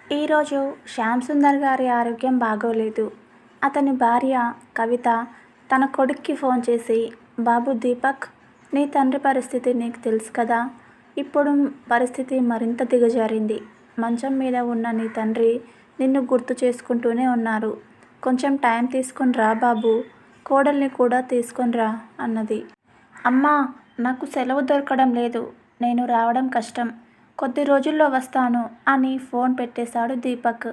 ఈరోజు శ్యామ్ సుందర్ గారి ఆరోగ్యం బాగోలేదు. అతని భార్య కవిత తన కొడుక్కి ఫోన్ చేసి, బాబు దీపక్, నీ తండ్రి పరిస్థితి నీకు తెలుసు కదా. ఇప్పుడు పరిస్థితి మరింత దిగజారింది. మంచం మీద ఉన్న నీ తండ్రి నిన్ను గుర్తు చేసుకుంటూనే ఉన్నారు. కొంచెం టైం తీసుకొని రా బాబు, కోడల్ని కూడా తీసుకొని రా అన్నది. అమ్మా, నాకు సెలవు దొరకడం లేదు. నేను రావడం కష్టం. కొద్ది రోజుల్లో వస్తాను అని ఫోన్ పెట్టేశాడు దీపక్.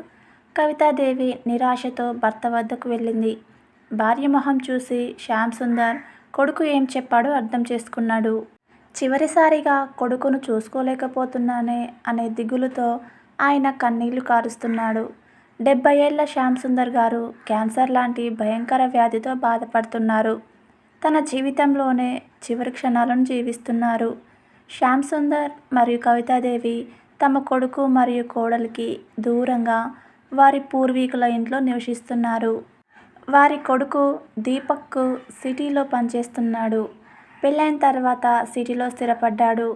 కవితాదేవి నిరాశతో భర్త వద్దకు వెళ్ళింది. భార్య మొహం చూసి శ్యామ్ సుందర్ కొడుకు ఏం చెప్పాడో అర్థం చేసుకున్నాడు. చివరిసారిగా కొడుకును చూసుకోలేకపోతున్నానే అనే దిగులుతో ఆయన కన్నీళ్లు కారుస్తున్నాడు. 70 ఏళ్ల శ్యామ్ సుందర్ గారు క్యాన్సర్ లాంటి భయంకర వ్యాధితో బాధపడుతున్నారు. తన జీవితంలోనే చివరి క్షణాలను జీవిస్తున్నారు. శ్యామ్ సుందర్ మరియు కవితాదేవి తమ కొడుకు మరియు కోడలికి దూరంగా వారి పూర్వీకుల ఇంట్లో నివసిస్తున్నారు. వారి కొడుకు దీపక్ సిటీలో పనిచేస్తున్నాడు. పెళ్ళైన తర్వాత సిటీలో స్థిరపడ్డాడు.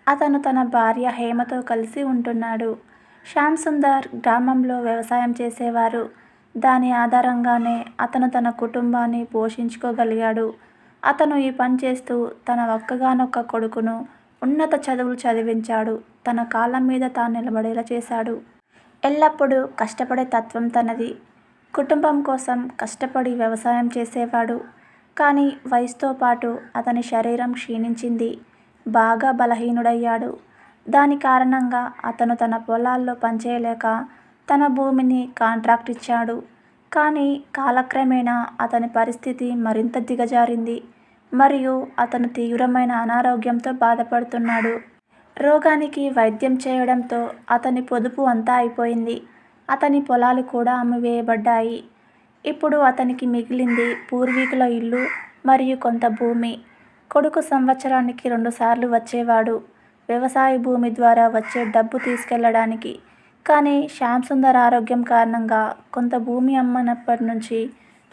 అతను తన భార్య హేమతో కలిసి ఉంటున్నాడు. శ్యామ్ సుందర్ గ్రామంలో వ్యవసాయం చేసేవారు. దాని ఆధారంగానే అతను తన కుటుంబాన్ని పోషించుకోగలిగాడు. అతను ఈ పని చేస్తూ తన ఒక్కగానొక్క కొడుకును ఉన్నత చదువులు చదివించాడు. తన కాళ్ళ మీద తాను నిలబడేలా చేశాడు. ఎల్లప్పుడూ కష్టపడే తత్వం తనది. కుటుంబం కోసం కష్టపడి వ్యవసాయం చేసేవాడు. కానీ వయసుతో పాటు అతని శరీరం క్షీణించింది. బాగా బలహీనుడయ్యాడు. దాని కారణంగా అతను తన పొలాల్లో పనిచేయలేక తన భూమిని కాంట్రాక్ట్ ఇచ్చాడు. కానీ కాలక్రమేణా అతని పరిస్థితి మరింత దిగజారింది మరియు అతను తీవ్రమైన అనారోగ్యంతో బాధపడుతున్నాడు. రోగానికి వైద్యం చేయడంతో అతని పొదుపు అంతా అయిపోయింది. అతని పొలాలు కూడా అమ్మివేయబడ్డాయి. ఇప్పుడు అతనికి మిగిలింది పూర్వీకుల ఇల్లు మరియు కొంత భూమి. కొడుకు సంవత్సరానికి 2 సార్లు వచ్చేవాడు వ్యవసాయ భూమి ద్వారా వచ్చే డబ్బు తీసుకెళ్లడానికి. కానీ శ్యామ్ సుందర్ ఆరోగ్యం కారణంగా కొంత భూమి అమ్మనప్పటి నుంచి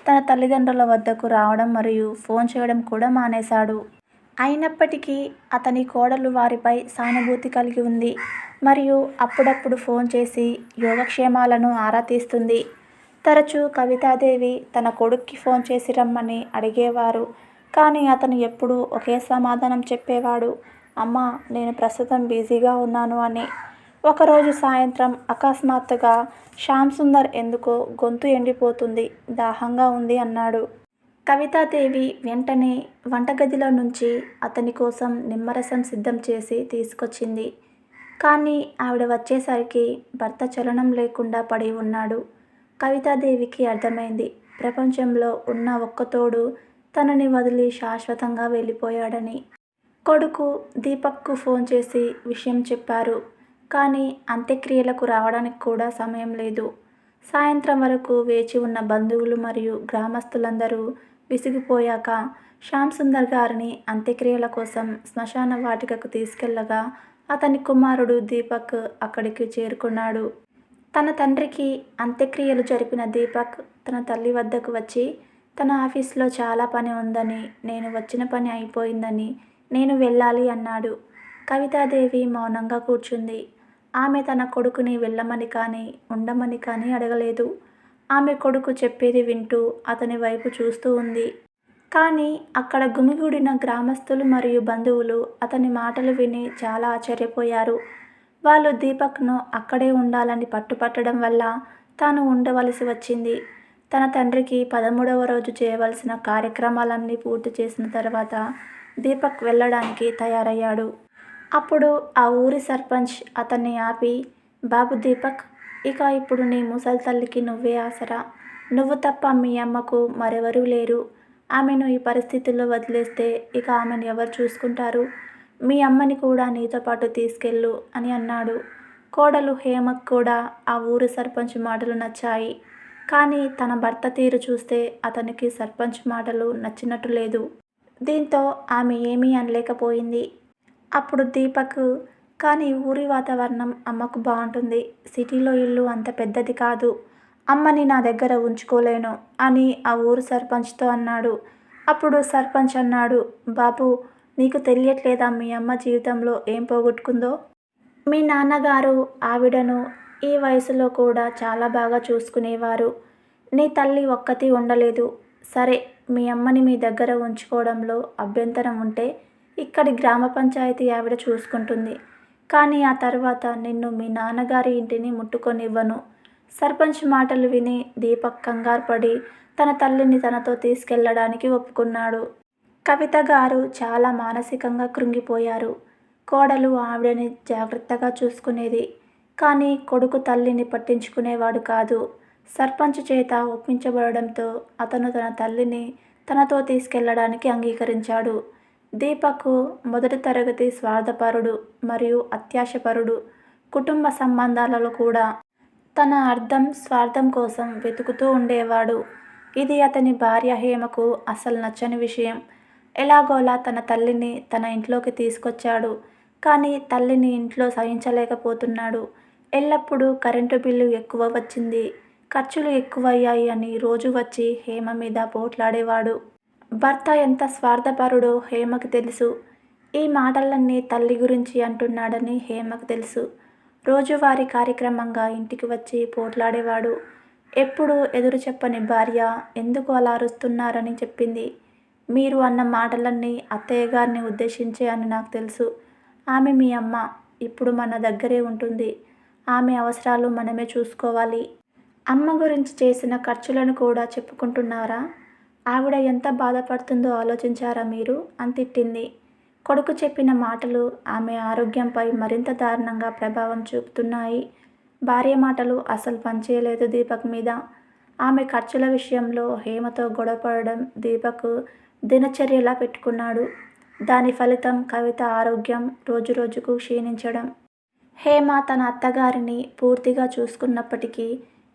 తన తల్లిదండ్రుల వద్దకు రావడం మరియు ఫోన్ చేయడం కూడా మానేశాడు. అయినప్పటికీ అతని కోడలు వారిపై సానుభూతి కలిగి ఉంది మరియు అప్పుడప్పుడు ఫోన్ చేసి యోగక్షేమాలను ఆరా తీస్తుంది. తరచూ కవితాదేవి తన కొడుక్కి ఫోన్ చేసి రమ్మని అడిగేవారు. కానీ అతను ఎప్పుడూ ఒకే సమాధానం చెప్పేవాడు, అమ్మా, నేను ప్రస్తుతం బిజీగా ఉన్నాను అని. ఒకరోజు సాయంత్రం అకస్మాత్తుగా శ్యామ్ సుందర్ ఎందుకో గొంతు ఎండిపోతుంది, దాహంగా ఉంది అన్నాడు. కవితాదేవి వెంటనే వంటగదిలో నుంచి అతని కోసం నిమ్మరసం సిద్ధం చేసి తీసుకొచ్చింది. కానీ ఆవిడ వచ్చేసరికి భర్త చలనం లేకుండా పడి ఉన్నాడు. కవితాదేవికి అర్థమైంది, ప్రపంచంలో ఉన్న ఒక్కతోడు తనని వదిలి శాశ్వతంగా వెళ్ళిపోయాడని. కొడుకు దీపక్కు ఫోన్ చేసి విషయం చెప్పారు. కానీ అంత్యక్రియలకు రావడానికి కూడా సమయం లేదు. సాయంత్రం వరకు వేచి ఉన్న బంధువులు మరియు గ్రామస్తులందరూ విసిగిపోయాక శ్యామ్ సుందర్ గారిని అంత్యక్రియల కోసం శ్మశాన వాటికకు తీసుకెళ్లగా అతని కుమారుడు దీపక్ అక్కడికి చేరుకున్నాడు. తన తండ్రికి అంత్యక్రియలు జరిపిన దీపక్ తన తల్లి వద్దకు వచ్చి, తన ఆఫీస్లో చాలా పని ఉందని, నేను వచ్చిన పని అయిపోయిందని, నేను వెళ్ళాలి అన్నాడు. కవితాదేవి మౌనంగా కూర్చుంది. ఆమె తన కొడుకుని వెళ్ళమని కానీ ఉండమని కానీ అడగలేదు. ఆమె కొడుకు చెప్పేది వింటూ అతని వైపు చూస్తూ ఉంది. కానీ అక్కడ గుమిగూడిన గ్రామస్తులు మరియు బంధువులు అతని మాటలు విని చాలా ఆశ్చర్యపోయారు. వాళ్ళు దీపక్ను అక్కడే ఉండాలని పట్టుపట్టడం వల్ల తాను ఉండవలసి వచ్చింది. తన తండ్రికి 13వ రోజు చేయవలసిన కార్యక్రమాలన్నీ పూర్తి చేసిన తర్వాత దీపక్ వెళ్ళడానికి తయారయ్యాడు. అప్పుడు ఆ ఊరి సర్పంచ్ అతన్ని ఆపి, బాబు దీపక్, ఇక ఇప్పుడు నీ ముసలి తల్లికి నువ్వే ఆసరా. నువ్వు తప్ప మీ అమ్మకు మరెవరూ లేరు. ఆమెను ఈ పరిస్థితుల్లో వదిలేస్తే ఇక ఆమెను ఎవరు చూసుకుంటారు? మీ అమ్మని కూడా నీతో పాటు తీసుకెళ్ళు అని అన్నాడు. కోడలు హేమకు కూడా ఆ ఊరి సర్పంచ్ మాటలు నచ్చాయి. కానీ తన భర్త తీరు చూస్తే అతనికి సర్పంచ్ మాటలు నచ్చినట్టు లేదు. దీంతో ఆమె ఏమీ అనలేకపోయింది. అప్పుడు దీపక్, కానీ ఊరి వాతావరణం అమ్మకు బాగుంటుంది. సిటీలో ఇల్లు అంత పెద్దది కాదు. అమ్మని నా దగ్గర ఉంచుకోలేను అని ఆ ఊరు సర్పంచ్తో అన్నాడు. అప్పుడు సర్పంచ్ అన్నాడు, బాబు, నీకు తెలియట్లేదా మీ అమ్మ జీవితంలో ఏం పోగొట్టుకుందో? మీ నాన్నగారు ఆవిడను ఈ వయసులో కూడా చాలా బాగా చూసుకునేవారు. నీ తల్లి ఒక్కతి ఉండలేదు. సరే, మీ అమ్మని మీ దగ్గర ఉంచుకోవడంలో అభ్యంతరం ఉంటే ఇక్కడి గ్రామ పంచాయతీ ఆవిడ చూసుకుంటుంది. కానీ ఆ తర్వాత నిన్ను మీ నాన్నగారి ఇంటిని ముట్టుకొనివ్వను. సర్పంచ్ మాటలు విని దీపక్ కంగారుపడి తన తల్లిని తనతో తీసుకెళ్లడానికి ఒప్పుకున్నాడు. కవిత గారు చాలా మానసికంగా కృంగిపోయారు. కోడలు ఆవిడని జాగ్రత్తగా చూసుకునేది. కానీ కొడుకు తల్లిని పట్టించుకునేవాడు కాదు. సర్పంచ్ చేత ఒప్పించబడడంతో అతను తన తల్లిని తనతో తీసుకెళ్లడానికి అంగీకరించాడు. దీపక్ మొదటి తరగతి స్వార్థపరుడు మరియు అత్యాశపరుడు. కుటుంబ సంబంధాలలో కూడా తన అర్థం స్వార్థం కోసం వెతుకుతూ ఉండేవాడు. ఇది అతని భార్య హేమకు అసలు నచ్చని విషయం. ఎలాగోలా తన తల్లిని తన ఇంట్లోకి తీసుకొచ్చాడు. కానీ తల్లిని ఇంట్లో సహించలేకపోతున్నాడు. ఎల్లప్పుడూ కరెంటు బిల్లు ఎక్కువ వచ్చింది, ఖర్చులు ఎక్కువయ్యాయి అని రోజు వచ్చి హేమ మీద పోట్లాడేవాడు. భర్త ఎంత స్వార్థపరుడో హేమకు తెలుసు. ఈ మాటలన్నీ తల్లి గురించి అంటున్నాడని హేమకు తెలుసు. రోజువారీ కార్యక్రమంగా ఇంటికి వచ్చి పోట్లాడేవాడు. ఎప్పుడూ ఎదురు చెప్పని భార్య ఎందుకు అలా అరుస్తున్నారని చెప్పింది. మీరు అన్న మాటలన్నీ అత్తయ్య గారిని ఉద్దేశించే అని నాకు తెలుసు. ఆమె మీ అమ్మ. ఇప్పుడు మన దగ్గరే ఉంటుంది. ఆమె అవసరాలు మనమే చూసుకోవాలి. అమ్మ గురించి చేసిన ఖర్చులను కూడా చెప్పుకుంటున్నారా? ఆవిడ ఎంత బాధపడుతుందో ఆలోచించారా మీరు అని తిట్టింది. కొడుకు చెప్పిన మాటలు ఆమె ఆరోగ్యంపై మరింత దారుణంగా ప్రభావం చూపుతున్నాయి. భార్య మాటలు అసలు పనిచేయలేదు దీపక్ మీద. ఆమె ఖర్చుల విషయంలో హేమతో గొడవపడడం దీపక్ దినచర్యలా పెట్టుకున్నాడు. దాని ఫలితం కవిత ఆరోగ్యం రోజురోజుకు క్షీణించడం. హేమ తన అత్తగారిని పూర్తిగా చూసుకున్నప్పటికీ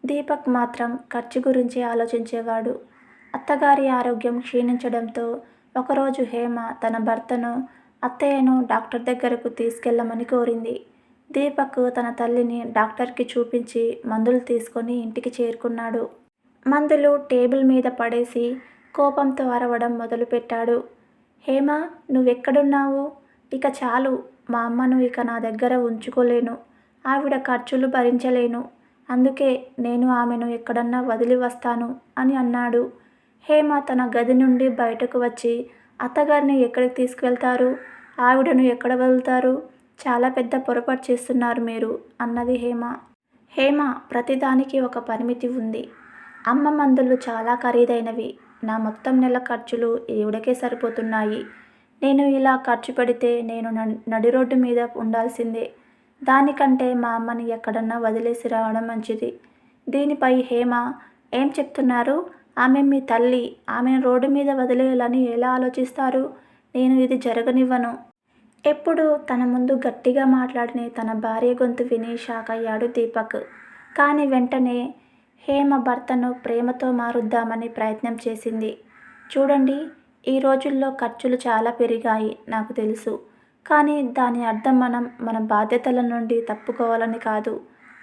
దీపక్ మాత్రం ఖర్చు గురించి ఆలోచించేవాడు. అత్తగారి ఆరోగ్యం క్షీణించడంతో ఒకరోజు హేమ తన భర్తను అత్తయ్యను డాక్టర్ దగ్గరకు తీసుకెళ్లమని కోరింది. దీపక్ తన తల్లిని డాక్టర్కి చూపించి మందులు తీసుకొని ఇంటికి చేరుకున్నాడు. మందులు టేబుల్ మీద పడేసి కోపంతో అరవడం మొదలుపెట్టాడు. హేమ, నువ్వెక్కడున్నావు? ఇక చాలు. మా అమ్మను ఇక నా దగ్గర ఉంచుకోలేను. ఆవిడ ఖర్చులు భరించలేను. అందుకే నేను ఆమెను ఎక్కడన్నా వదిలి వస్తాను అని అన్నాడు. హేమ తన గది నుండి బయటకు వచ్చి, అత్తగారిని ఎక్కడికి తీసుకువెళ్తారు? ఆవిడను ఎక్కడ వదులుతారు? చాలా పెద్ద పొరపాటు చేస్తున్నారు మీరు అన్నది హేమ. హేమ, ప్రతిదానికి ఒక పరిమితి ఉంది. అమ్మ మందులు చాలా ఖరీదైనవి. నా మొత్తం నెల ఖర్చులు ఈవిడకే సరిపోతున్నాయి. నేను ఇలా ఖర్చు పెడితే నేను నడి రోడ్డు మీద ఉండాల్సిందే. దానికంటే మా అమ్మని ఎక్కడన్నా వదిలేసి రావడం మంచిది. దీనిపై హేమ, ఏం చెప్తున్నారు? ఆమె మీ తల్లి. ఆమెను రోడ్డు మీద వదిలేయాలని ఎలా ఆలోచిస్తారు? నేను ఇది జరగనివ్వను. ఎప్పుడు తన ముందు గట్టిగా మాట్లాడిన తన భార్య గొంతు విని షాక్ అయ్యాడు దీపక్. కానీ వెంటనే హేమ భర్తను ప్రేమతో మారుద్దామని ప్రయత్నం చేసింది. చూడండి, ఈ రోజుల్లో ఖర్చులు చాలా పెరిగాయి నాకు తెలుసు. కానీ దాని అర్థం మన బాధ్యతల నుండి తప్పుకోవాలని కాదు.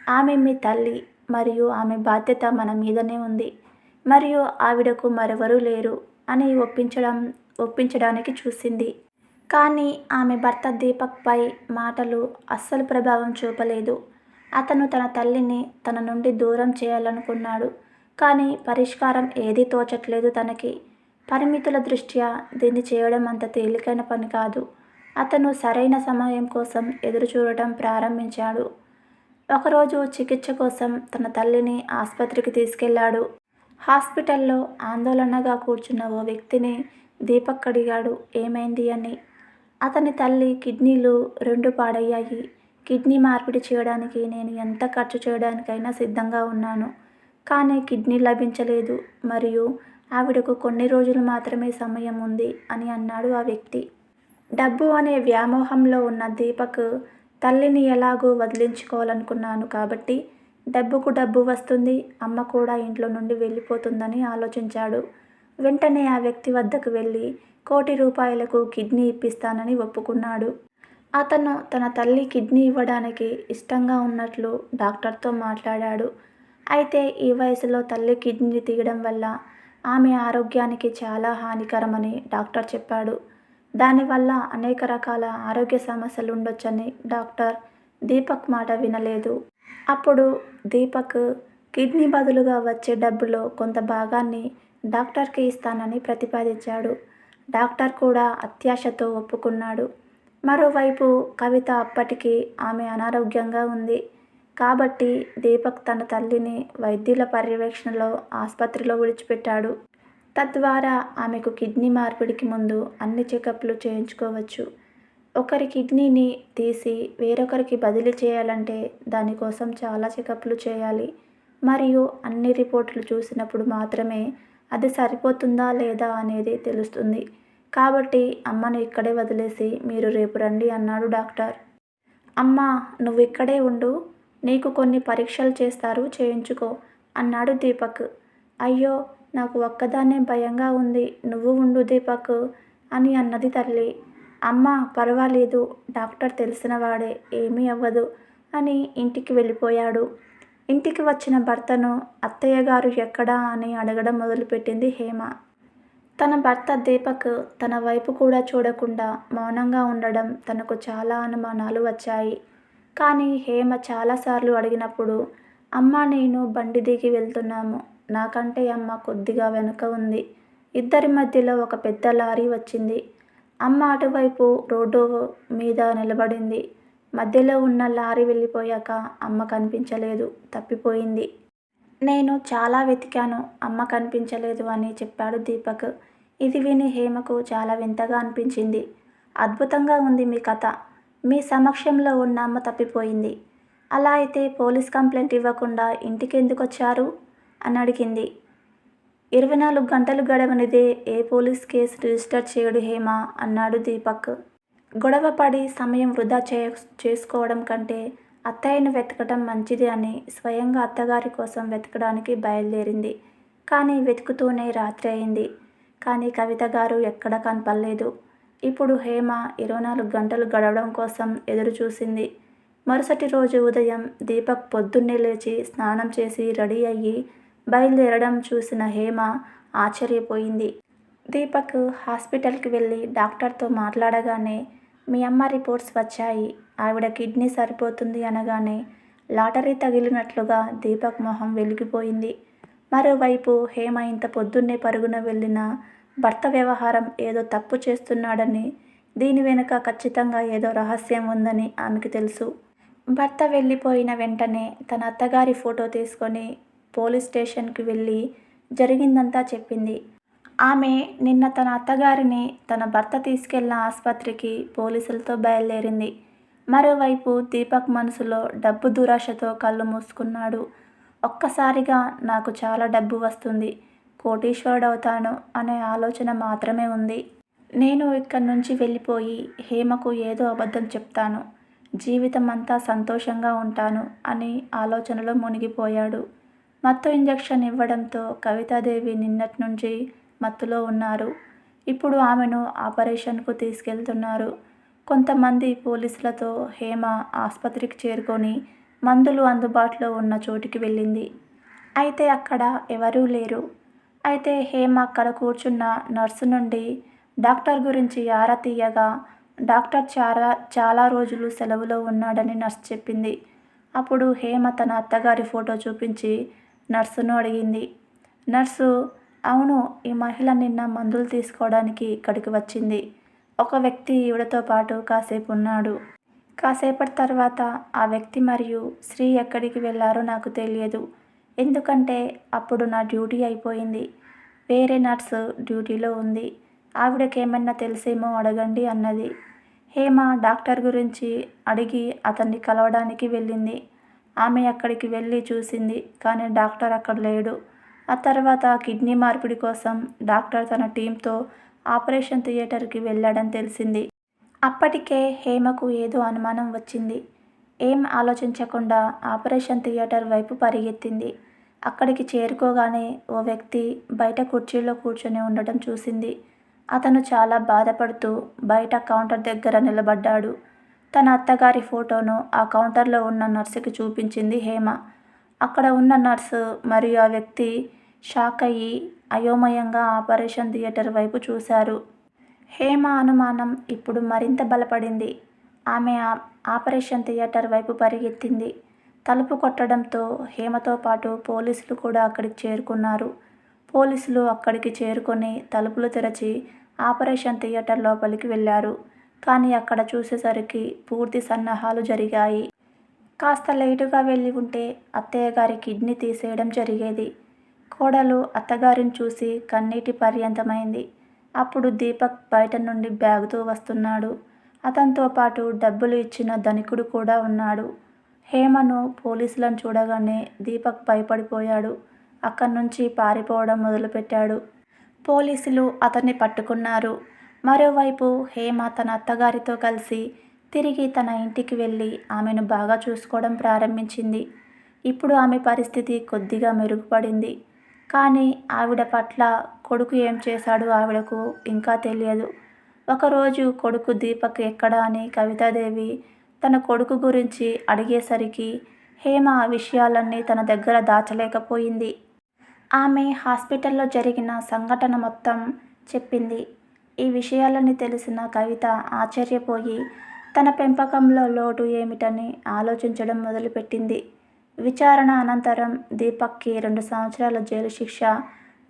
ఆమె మీ తల్లి మరియు ఆమె బాధ్యత మన మీదనే ఉంది. మరియు ఆవిడకు మరెవరూ లేరు అని ఒప్పించడానికి చూసింది. కానీ ఆమె భర్త దీపక్పై మాటలు అస్సలు ప్రభావం చూపలేదు. అతను తన తల్లిని తన నుండి దూరం చేయాలనుకున్నాడు. కానీ పరిష్కారం ఏదీ తోచట్లేదు తనకి. పరిమితుల దృష్ట్యా దీన్ని చేయడం అంత తేలికైన పని కాదు. అతను సరైన సమయం కోసం ఎదురుచూడటం ప్రారంభించాడు. ఒకరోజు చికిత్స కోసం తన తల్లిని ఆసుపత్రికి తీసుకెళ్లాడు. హాస్పిటల్లో ఆందోళనగా కూర్చున్న ఓ వ్యక్తిని దీపక్ అడిగాడు ఏమైంది అని. అతని తల్లి కిడ్నీలు 2 పాడయ్యాయి. కిడ్నీ మార్పిడి చేయడానికి నేను ఎంత ఖర్చు చేయడానికైనా సిద్ధంగా ఉన్నాను. కానీ కిడ్నీ లభించలేదు మరియు ఆవిడకు కొన్ని రోజులు మాత్రమే సమయం ఉంది అని అన్నాడు ఆ వ్యక్తి. డబ్బు అనే వ్యామోహంలో ఉన్న దీపక్ తల్లిని ఎలాగూ వదిలించుకోవాలనుకున్నాను కాబట్టి డబ్బుకు డబ్బు వస్తుంది, అమ్మ కూడా ఇంట్లో నుండి వెళ్ళిపోతుందని ఆలోచించాడు. వెంటనే ఆ వ్యక్తి వద్దకు వెళ్ళి ₹1,00,00,000 కిడ్నీ ఇప్పిస్తానని ఒప్పుకున్నాడు. అతను తన తల్లి కిడ్నీ ఇవ్వడానికి ఇష్టంగా ఉన్నట్లు డాక్టర్తో మాట్లాడాడు. అయితే ఈ వయసులో తల్లి కిడ్నీ తీయడం వల్ల ఆమె ఆరోగ్యానికి చాలా హానికరమని డాక్టర్ చెప్పాడు. దానివల్ల అనేక రకాల ఆరోగ్య సమస్యలు ఉండొచ్చని డాక్టర్ దీపక్ మాట వినలేదు. అప్పుడు దీపక్ కిడ్నీ బదులుగా వచ్చే డబ్బులో కొంత భాగాన్ని డాక్టర్కి ఇస్తానని ప్రతిపాదించాడు. డాక్టర్ కూడా అత్యాశతో ఒప్పుకున్నాడు. మరోవైపు కవిత అప్పటికి ఆమె అనారోగ్యంగా ఉంది. కాబట్టి దీపక్ తన తల్లిని వైద్యుల పర్యవేక్షణలో ఆసుపత్రిలో విడిచిపెట్టాడు. తద్వారా ఆమెకు కిడ్నీ మార్పిడికి ముందు అన్ని చెకప్లు చేయించుకోవచ్చు. ఒకరి కిడ్నీని తీసి వేరొకరికి బదిలీ చేయాలంటే దానికోసం చాలా చెకప్లు చేయాలి. మరియు అన్ని రిపోర్టులు చూసినప్పుడు మాత్రమే అది సరిపోతుందా లేదా అనేది తెలుస్తుంది. కాబట్టి అమ్మను ఇక్కడే వదిలేసి మీరు రేపు రండి అన్నాడు డాక్టర్. అమ్మా, నువ్వు ఇక్కడే ఉండు. నీకు కొన్ని పరీక్షలు చేస్తారు, చేయించుకో అన్నాడు దీపక్. అయ్యో, నాకు ఒక్కదాన్నే భయంగా ఉంది. నువ్వు ఉండు దీపక్ అని అన్నది తల్లి. అమ్మా, పర్వాలేదు, డాక్టర్ తెలిసినవాడే, ఏమీ అవ్వదు అని ఇంటికి వెళ్ళిపోయాడు. ఇంటికి వచ్చిన భర్తను అత్తయ్య గారు ఎక్కడా అని అడగడం మొదలుపెట్టింది హేమ. తన భర్త దీపక్ తన వైపు కూడా చూడకుండా మౌనంగా ఉండడం తనకు చాలా అనుమానాలు వచ్చాయి. కానీ హేమ చాలాసార్లు అడిగినప్పుడు అమ్మ, నేను బండి దిగి వెళ్తున్నాము. నాకంటే అమ్మ కొద్దిగా వెనుక ఉంది. ఇద్దరి మధ్యలో ఒక పెద్ద లారీ వచ్చింది. అమ్మ అటువైపు రోడ్డు మీద నిలబడింది. మధ్యలో ఉన్న లారీ వెళ్ళిపోయాక అమ్మ కనిపించలేదు, తప్పిపోయింది. నేను చాలా వెతికాను, అమ్మ కనిపించలేదు అని చెప్పాడు దీపక్. ఇది విని హేమకు చాలా వింతగా అనిపించింది. అద్భుతంగా ఉంది మీ కథ. మీ సమక్షంలో ఉన్న అమ్మ తప్పిపోయింది. అలా అయితే పోలీస్ కంప్లైంట్ ఇవ్వకుండా ఇంటికి ఎందుకు వచ్చారు అని అడిగింది. 24 గంటలు గడవనిదే ఏ పోలీస్ కేసు రిజిస్టర్ చేయడు హేమ అన్నాడు దీపక్. గొడవ పడి సమయం వృధా చేసుకోవడం కంటే అత్తయ్యను వెతకడం మంచిది అని స్వయంగా అత్తగారి కోసం వెతకడానికి బయలుదేరింది. కానీ వెతుకుతూనే రాత్రి అయింది. కానీ కవిత గారు ఎక్కడ కనపడలేదు. ఇప్పుడు హేమ 24 గంటలు గడవడం కోసం ఎదురు చూసింది. మరుసటి రోజు ఉదయం దీపక్ పొద్దున్నే లేచి స్నానం చేసి రెడీ అయ్యి బయలుదేరడం చూసిన హేమ ఆశ్చర్యపోయింది. దీపక్ హాస్పిటల్కి వెళ్ళి డాక్టర్తో మాట్లాడగానే మీ అమ్మ రిపోర్ట్స్ వచ్చాయి, ఆవిడ కిడ్నీ సరిపోతుంది అనగానే లాటరీ తగిలినట్లుగా దీపక్ మొహం వెలిగిపోయింది. మరోవైపు హేమ ఇంత పొద్దున్నే పరుగున వెళ్ళిన భర్త వ్యవహారం ఏదో తప్పు చేస్తున్నాడని, దీని వెనుక ఖచ్చితంగా ఏదో రహస్యం ఉందని ఆమెకు తెలుసు. భర్త వెళ్ళిపోయిన వెంటనే తన అత్తగారి ఫోటో తీసుకొని పోలీస్ స్టేషన్కి వెళ్ళి జరిగిందంతా చెప్పింది. ఆమె నిన్న తన అత్తగారిని తన భర్త తీసుకెళ్లిన ఆసుపత్రికి పోలీసులతో బయలుదేరింది. మరోవైపు దీపక్ మనసులో డబ్బు దురాశతో కళ్ళు మూసుకున్నాడు. ఒక్కసారిగా నాకు చాలా డబ్బు వస్తుంది, కోటీశ్వరుడవుతాను అనే ఆలోచన మాత్రమే ఉంది. నేను ఇక్కడి నుంచి వెళ్ళిపోయి హేమకు ఏదో అబద్ధం చెప్తాను, జీవితం అంతా సంతోషంగా ఉంటాను అని ఆలోచనలో మునిగిపోయాడు. మత్తు ఇంజెక్షన్ ఇవ్వడంతో కవితాదేవి నిన్నటి నుంచి మత్తులో ఉన్నారు. ఇప్పుడు ఆమెను ఆపరేషన్కు తీసుకెళ్తున్నారు. కొంతమంది పోలీసులతో హేమ ఆసుపత్రికి చేరుకొని మందులు అందుబాటులో ఉన్న చోటికి వెళ్ళింది. అయితే అక్కడ ఎవరూ లేరు. అయితే హేమ అక్కడ కూర్చున్న నర్సు నుండి డాక్టర్ గురించి ఆరా తీయగా డాక్టర్ చాలా రోజులు సెలవులో ఉన్నాడని నర్సు చెప్పింది. అప్పుడు హేమ తన అత్తగారి ఫోటో చూపించి నర్సును అడిగింది. నర్సు, అవును, ఈ మహిళ నిన్న మందులు తీసుకోవడానికి ఇక్కడికి వచ్చింది. ఒక వ్యక్తి ఈవిడతో పాటు కాసేపు ఉన్నాడు. కాసేపటి తర్వాత ఆ వ్యక్తి మరియు శ్రీ ఎక్కడికి వెళ్ళారో నాకు తెలియదు. ఎందుకంటే అప్పుడు నా డ్యూటీ అయిపోయింది. వేరే నర్సు డ్యూటీలో ఉంది. ఆవిడకేమన్నా తెలిసేమో అడగండి అన్నది. హేమ డాక్టర్ గురించి అడిగి అతన్ని కలవడానికి వెళ్ళింది. ఆమె అక్కడికి వెళ్ళి చూసింది, కానీ డాక్టర్ అక్కడ లేడు. ఆ తర్వాత కిడ్నీ మార్పిడి కోసం డాక్టర్ తన టీంతో ఆపరేషన్ థియేటర్కి వెళ్ళాడని తెలిసింది. అప్పటికే హేమకు ఏదో అనుమానం వచ్చింది. ఏం ఆలోచించకుండా ఆపరేషన్ థియేటర్ వైపు పరిగెత్తింది. అక్కడికి చేరుకోగానే ఓ వ్యక్తి బయట కుర్చీలో కూర్చొని ఉండటం చూసింది. అతను చాలా బాధపడుతూ బయట కౌంటర్ దగ్గర నిలబడ్డాడు. తన అత్తగారి ఫోటోను ఆ కౌంటర్లో ఉన్న నర్సుకి చూపించింది హేమ. అక్కడ ఉన్న నర్సు మరియు ఆ వ్యక్తి షాక్ అయ్యి అయోమయంగా ఆపరేషన్ థియేటర్ వైపు చూశారు. హేమ అనుమానం ఇప్పుడు మరింత బలపడింది. ఆమె ఆపరేషన్ థియేటర్ వైపు పరిగెత్తింది. తలుపు కొట్టడంతో హేమతో పాటు పోలీసులు కూడా అక్కడికి చేరుకున్నారు. పోలీసులు అక్కడికి చేరుకొని తలుపులు తెరచి ఆపరేషన్ థియేటర్ లోపలికి వెళ్ళారు. కానీ అక్కడ చూసేసరికి పూర్తి సన్నాహాలు జరిగాయి. కాస్త లేటుగా వెళ్ళి ఉంటే అత్తయ్య గారి కిడ్నీ తీసేయడం జరిగేది. కోడలు అత్తగారిని చూసి కన్నీటి పర్యంతమైంది. అప్పుడు దీపక్ బయట నుండి బ్యాగుతో వస్తున్నాడు. అతనితో పాటు డబ్బులు ఇచ్చిన ధనికుడు కూడా ఉన్నాడు. హేమను పోలీసులను చూడగానే దీపక్ భయపడిపోయాడు. అక్కడి నుంచి పారిపోవడం మొదలుపెట్టాడు. పోలీసులు అతన్ని పట్టుకున్నారు. మరోవైపు హేమ తన అత్తగారితో కలిసి తిరిగి తన ఇంటికి వెళ్ళి ఆమెను బాగా చూసుకోవడం ప్రారంభించింది. ఇప్పుడు ఆమె పరిస్థితి కొద్దిగా మెరుగుపడింది. కానీ ఆవిడ పట్ల కొడుకు ఏం చేశాడో ఆవిడకు ఇంకా తెలియదు. ఒకరోజు కొడుకు దీపక్ ఎక్కడా అని కవితాదేవి తన కొడుకు గురించి అడిగేసరికి హేమ ఆ విషయాలన్నీ తన దగ్గర దాచలేకపోయింది. ఆమె హాస్పిటల్లో జరిగిన సంఘటన మొత్తం చెప్పింది. ఈ విషయాలన్నీ తెలిసిన కవిత ఆశ్చర్యపోయి తన పెంపకంలో లోటు ఏమిటని ఆలోచించడం మొదలుపెట్టింది. విచారణ అనంతరం దీపక్కి 2 సంవత్సరాల జైలు శిక్ష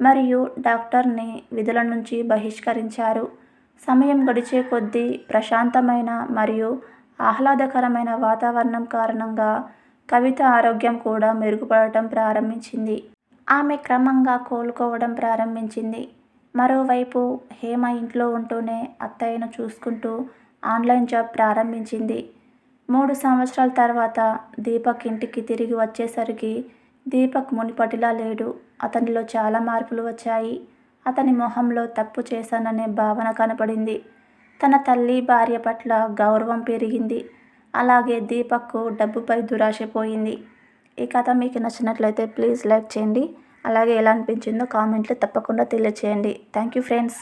మరియు డాక్టర్ని విధుల నుంచి బహిష్కరించారు. సమయం గడిచే కొద్దీ ప్రశాంతమైన మరియు ఆహ్లాదకరమైన వాతావరణం కారణంగా కవిత ఆరోగ్యం కూడా మెరుగుపడటం ప్రారంభించింది. ఆమె క్రమంగా కోలుకోవడం ప్రారంభించింది. మరోవైపు హేమ ఇంట్లో ఉంటూనే అత్తయ్యను చూసుకుంటూ ఆన్లైన్ జాబ్ ప్రారంభించింది. 3 సంవత్సరాల తర్వాత దీపక్ ఇంటికి తిరిగి వచ్చేసరికి దీపక్ మునుపటిలా లేడు. అతనిలో చాలా మార్పులు వచ్చాయి. అతని మొహంలో తప్పు చేశాననే భావన కనపడింది. తన తల్లి భార్య పట్ల గౌరవం పెరిగింది. అలాగే దీపక్కు డబ్బుపై దురాశ పోయింది. ఈ కథ మీకు నచ్చినట్లయితే ప్లీజ్ లైక్ చేయండి. అలాగే ఎలా అనిపించిందో కామెంట్లో తప్పకుండా తెలియచేయండి. Thank you friends.